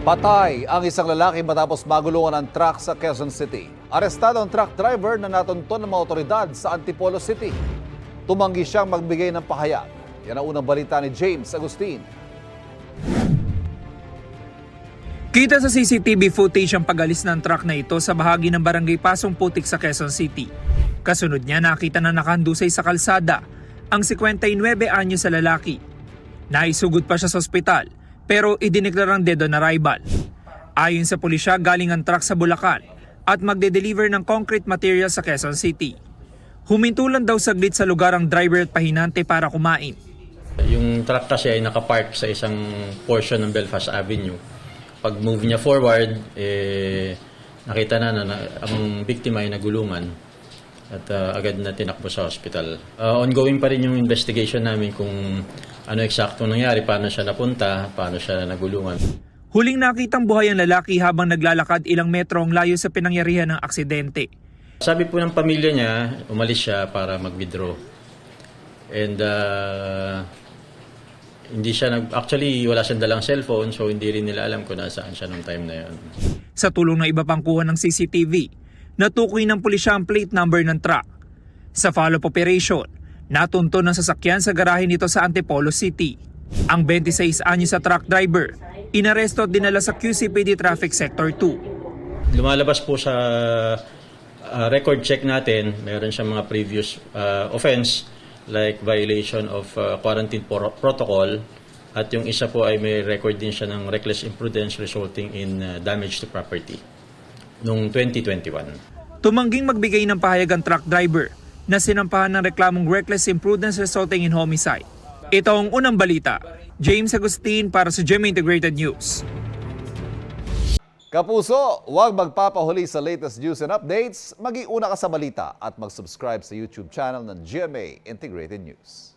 Patay ang isang lalaki matapos magulungan ng truck sa Quezon City. Arestado ang truck driver na natunton ng mga otoridad sa Antipolo City. Tumanggi siyang magbigay ng pahayag. Yan ang unang balita ni James Agustin. Kita sa CCTV footage ang pag-alis ng truck na ito sa bahagi ng Barangay Pasong Putik sa Quezon City. Kasunod niya nakita na nakahandusay sa kalsada ang 59 anyos sa lalaki. Naisugod pa siya sa ospital pero idineklarang dead on arrival. Ayon sa pulisya, galing ang truck sa Bulacan at magde-deliver ng concrete material sa Quezon City. Humintulan daw saglit sa lugar ang driver at pahinante para kumain. Yung truck kasi ay nakapark sa isang portion ng Belfast Avenue. Pag move niya forward, nakita na ang biktima ay nagulungan at agad na tinakbo sa hospital. Ongoing pa rin yung investigation namin kung ano eksakto nangyari, paano siya napunta, paano siya nagulungan. Huling nakitang buhay ang lalaki habang naglalakad ilang metro ang layo sa pinangyarihan ng aksidente. Sabi po ng pamilya niya, umalis siya para mag-withdraw. And hindi siya actually wala siyang dalang cellphone, so hindi rin nila alam kung nasaan siya nung time na yun. Sa tulong ng iba pang kuha ng CCTV, natukoy ng pulisya ang plate number ng truck. Sa follow-up operation, natunto ng sasakyan sa garahe nito sa Antipolo City. Ang 26 anyos sa truck driver, inaresto at dinala sa QCPD Traffic Sector 2. Lumalabas po sa record check natin, mayroon siyang mga previous offense like violation of quarantine protocol, at yung isa po ay may record din siya ng reckless imprudence resulting in damage to property noong 2021. Tumangging magbigay ng pahayag ang truck driver na sinampahan ng reklamong reckless imprudence resulting in homicide. Ito ang unang balita. James Agustin para sa GMA Integrated News. Kapuso, huwag magpapahuli sa latest news and updates. Mag-iuna ka sa balita at mag-subscribe sa YouTube channel ng GMA Integrated News.